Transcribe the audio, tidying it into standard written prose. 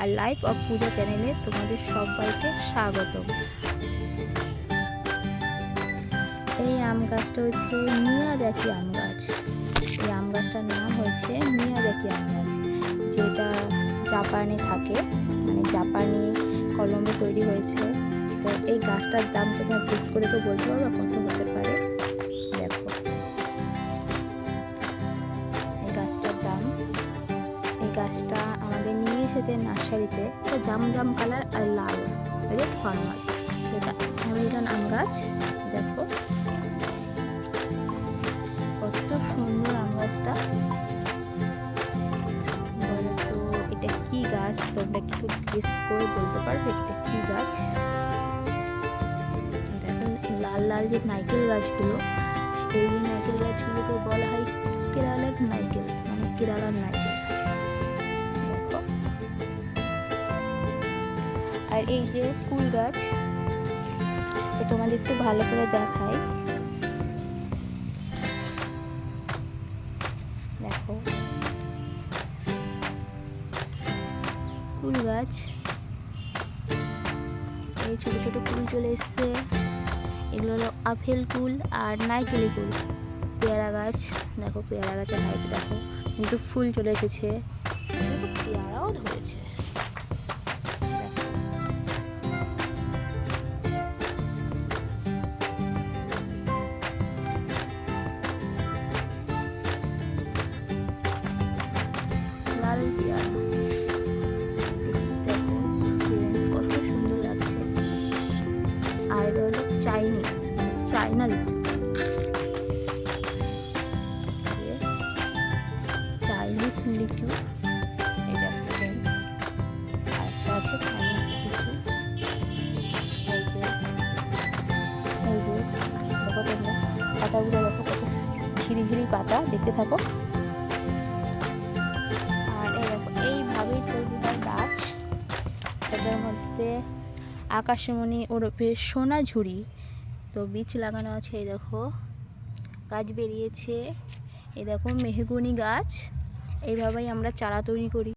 R life of পূজা চ্যানেলে তোমাদের সবাইকে স্বাগতম। এই আম গাছটা হচ্ছে মিয়াজাকি আম গাছ। এই আম গাছটার নাম হচ্ছে মিয়াজাকি আম গাছ, যেটা জাপানে থাকে, মানে জাপানি কলমে তৈরি হয়েছে। তো এই গাছটার দাম তোমরা ঠিক করে তো বলতে পারো কত হতে পারে। দেখো এই গাছটার দাম। এই গাছটা আমাদের নিয়ে এসেছে নার্সারিতে। তো জাম কালার আর লাল, রেড ফার্মার, এটা আমেরিকান আম গাছ। দেখো কত সুন্দর আম গাছটা। বলো তো এটা কি গাছ? তোমরা একটু গেস করে বলতে পারবে এটা কি গাছ? দেখো লাল যে নারকেল গাছগুলো, এই নারকেল গাছগুলোকে বলা হয় কেরালার নারকেল, মানে কেরালার নারকেল। দেখো আর এই যে কুল গাছ, তোমাদের একটু ভালো করে দেখাই। দেখো কুল গাছ, এই ছোট ছোট কুল চলে এসছে। এগুলো হলো আপেল কুল আর নারকেলি কুল। পেয়ারা গাছ, দেখো পেয়ারা গাছের হাইট দেখো, কিন্তু ফুল চলে এসেছে, পেয়ারাও ধরেছে। লাল পেয়ারা দেখো, কত সুন্দর লাগছে। আর হলো চাইনা লিচু, চাইনিজ লিচু। এই দেখো ফ্রেন্ডস, আরেকটা আছে চাইনিজ লিচু। এই যে দেখো তোমরা পাতাগুলো দেখো, কত ঝিরিঝিরি পাতা, দেখতে থাকো। আর এই দেখো এইভাবেই তৈরি হয় গাছ। এটার মধ্যে আকাশমণি ওরফে সোনাঝুরি তো বীজ লাগানো আছে। এই দেখো গাছ বেরিয়েছে। এই দেখো মেহগনি গাছ। এইভাবেই আমরা চারা তৈরি করি।